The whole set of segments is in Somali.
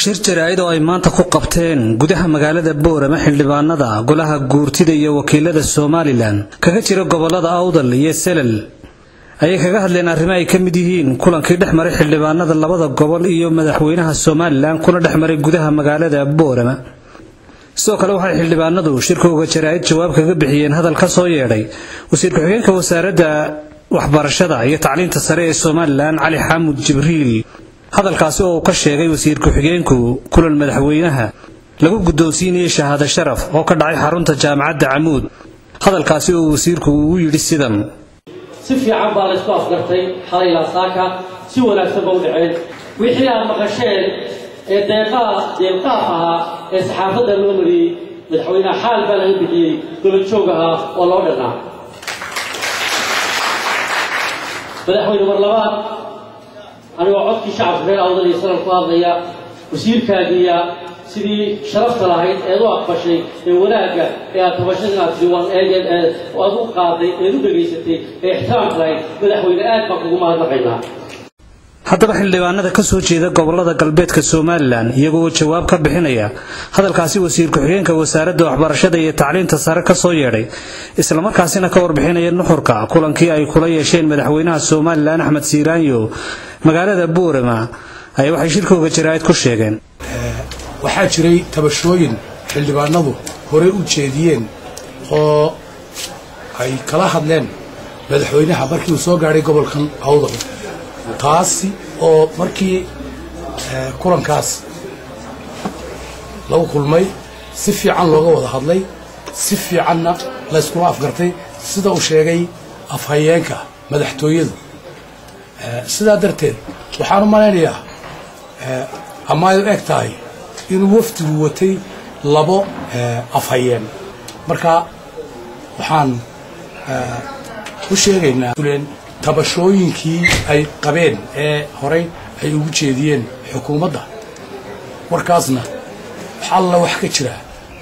shir jaraa'id oo ay maanta ku qabteen gudaha magaalada Boorama xildhibaanada golaha guurtida iyo wakiilada Soomaaliland kaga jira gobolada Awdal iyo Selal ay kaga hadleen arrimo ay kamid yihiin kulankii dhexmaray xildhibaanada labada gobol iyo madaxweynaha Soomaaliland kuna dhexmaray gudaha magaalada Boorama sidoo kale waxay xildhibaanadu shirkooga jaraa'id jawaab kaga bixiyeen hadal ka soo yeedhay wasiir ku-xigeenka wasaaradda waxbarashada iyo tacliinta sare ee Soomaaliland Cali Xamuud Jibriil hadalkaasi oo ka sheegay wasiir ku-xigeenku kulan madaxweynaha lagu guddoonsiinayay shahaado sharaf oo ka dhacay xarunta jaamacadda Camuud hadalkaasi oo wasiirku uu yiri sidan si fiican baa la isku afgartay xalay la saaka si wanaagsan baa u dhaceen wixii aan maqasheen ee deeqaha ee saxaafadda loo mariyay madaxweynaha xaal baa laga bixiyay dowlad joogaha oo loo dhanaa madaxweyne mar labaad anigoo codkii shacabka reer Awdal iyo Selal ku hadlaya wasiirkaagiya sidii sharafta lahayd ee u aqbashay ee wanaagga ee aad tabashada diiwaan ee aad u qaaday ee u dhageysatay ee ixtiraamka lahayd madaxweyne aad baan kugu mahadnaqaynaa haddaba xildhibaanada ka soo jeeda gobolada galbeedka Soomaaliland iyagoo jawaab ka bixinaya hadalkaasi wasiir ku-xigeenka wasaaradda waxbarashada iyo tacliinta sare ka soo yeedhay isla markaasina ka warbixinaya nuxurka kulankii ay kula yeesheen madaxweynaha Soomaaliland Axmed Siiraanyo magaalada Boorama ay waxay shirkooga jaraa'id ku sheegeen waxaa jiray tabashooyin xildhibaanadu hore u jeediyeen oo ay kala hadleen madaxweynaha markii uu soo gaaray gobolkan Awdal taasi oo markii kulankaas lagu kulmay si fiican looga wada hadlay si fiicanna la isku afgartay sida uu sheegay afhayeenka madaxtooyadu sidaa darteed waxaan u maleynayaa ama ay eg tahay inuu wafdigu watay labo afhayeen marka waxaan u sheegaynaa tabashooyinkii ay qabeen ee horey ay ugu jeediyeen xukuumadda warkaasna xalla wax ka jira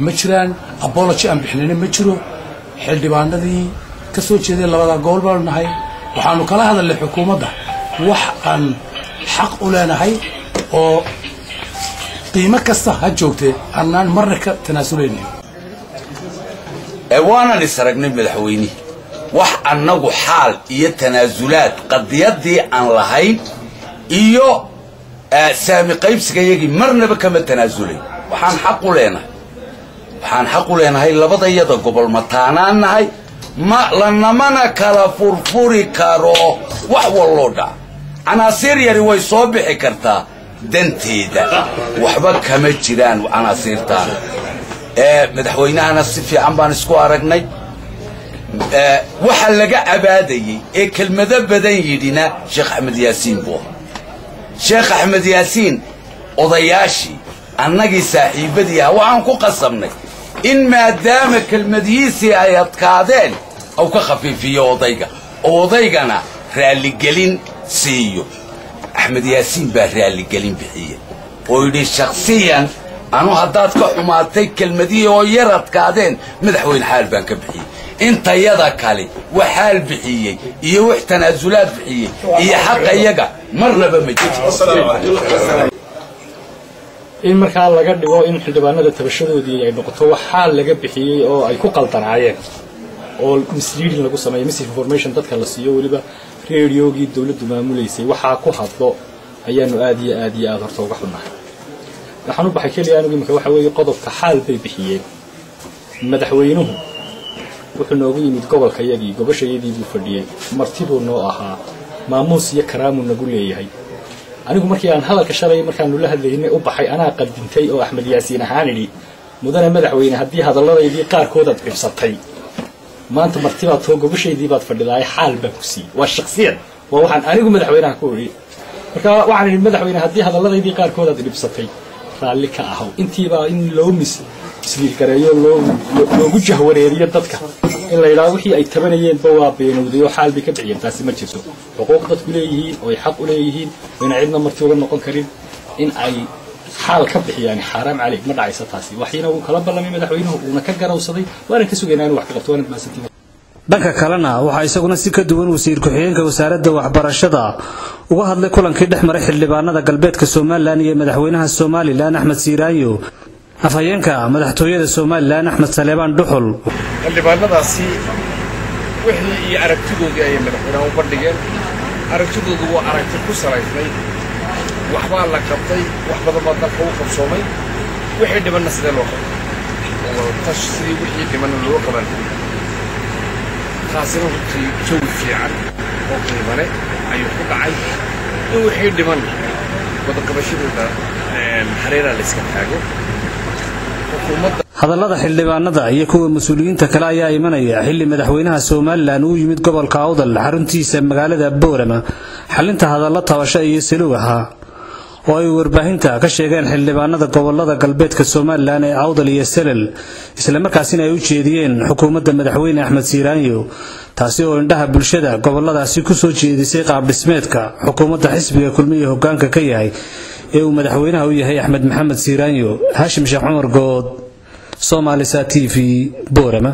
ma jiraan apology aan bixinayna ma jiro xildhibaanadii ka soo jeeday labada gobol baan nahay waxaanu kala hadalnay xukuumadda wax aan xaq u leenahay oo qiimo kasta ha joogtee annaan marna ka tanaasuleynin waanan isaragnay madaxweyne wax annagu xaal iyo tanaasulaad qadiyadii aan lahayn iyo saami qaybsigayagii marnaba kama tanaasulay waxaan xaq u leenahay labadayada gobol mataanaan nahay ma lanamana kala furfuri karo wax walloo dhac canaasiir yari way soo bixi kartaa danteeda waxba kama jiraan canaasiirtaan madaxweynahana si fiican baan isku aragnay waxa laga abaadayay ee kelmado badan yidhina Sheekh Axmed Yaasiin buu Sheekh Axmed Yaasiin odayaashii annagii saaxiibadii waxaan ku qasabnay in maadaama kelmadihiisii ay adkaadeen aw ka khafiifiyo odaygana raali gelin siiyo Axmed Yaasiin baa raali gelin bixiyay oo yidhi shakhsiyan anu haddaad ka xumaatay kelmadihii oo yar adkaadeen madaxweyne xaal baan ka bixiyey inta yada kale waxaal bixiyay iyo wax tanaasulaad bixiyay iyo xaq iyaga marnaba ma jiro in markaa laga dhigo in xildhibaanada tabashadoodii ay noqoto wax xaal laga bixiyay oo ay ku qaldanaayeen oo misleading lagu sameeyo misinformation dadka la siiyo waliba radioogii dawladdu maamuleysay waxa ku hadlo ayaanu aad iyo aad horta uga xunnahay waxaan u baxay kaliya anigu imika waxa weeye qodobka xaal bay bixiyeen madaxweynuhu wuxuu noogu yimid gobolka yagii gobashayadii buu fadhiyay martibuu noo ahaa maamuus iyo karaamu nagu leeyahay anigu markii aan hadalka shalay markaanu la hadlaynay u baxay anaa qadintay oo Axmed Yaasiin ahaan idhi mudane madaxweyne haddii hadalladaydii qaarkood aad xibsatay maanta martibaad too gobashaydii baad fadhidaay xaal baan ku siiyey waa shakhsiyad waa waxaan anigu madaxweynaha ku idhi marka waxaan idhi madaxweyne haddii hadalladaydii qaarkood aad dhibsatay raalli ka ahaw intiibaa in loo misliilgareeyo loogu jahwareeriyo dadka in la yidhaahdo wixii ay tabanayeenba waa beenowday oo xaal bay ka bixiyeen taasi ma jirto xuquuq dadku leeyihiin oo ay xaq u leeyihiin ina cidna marti uga noqon karin in ay xaal ka bixiyaan xaraam calayk ma dhacaysa taasi waxina uu kala ballamay madaxweynuhu uuna ka garawsaday waana ka sugaynaa inuu wax ka qabto waana maasantii dhanka kalena waxaa isaguna si ka duwan wasiir ku-xigeenka wasaaradda waxbarashada uga hadlay kulankii dhex maray xildhibaanada galbeedka Soomaaliland iyo madaxweynaha Soomaaliland Axmed Siiraanyo afhayeenka madaxtooyada Soomaaliland Axmed Saleebaan Dhuxul xildhibaanadaasi wixii iyo aragtidoodii ay madaxweynaha u bandhigeen aragtidoodu waa aragti ku salaysnay waxbaa la qabtay wax badan baa dalka u qabsoomay wixii dhimanna sidee loo qabtay oo tash sidii wixii dhimanna loo qaban taasina runtii jawi fiican oo qiimane ayuu ku dhacay in wixii dhiman wadaqabashadooda xariiraa la iska taago hadallada xildhibaanada iyo kuwa mas'uuliyiinta kale ayaa imanaya xilli madaxweynaha Soomaaliland uu yimid gobolka Awdal xaruntiisa magaalada Boorama xalinta hadallo tabasho iyo saluug ah oo ay warbaahinta ka sheegeen xildhibaanada gobolada galbeedka Soomaaliland ee Awdal iyo Selal isla markaasina ay u jeediyeen xukuumadda madaxweyne Axmed Siiraanyo taasi oo indhaha bulshada goboladaasi ku soo jeedisay qaab dhismeedka xukuumadda xisbiga kulmiye hoggaanka ka yahay ee uu madaxweynaha u yahay Axmed Maxamed Siiraanyo Hashim Sheekh Cumar Good Somali TV Boorama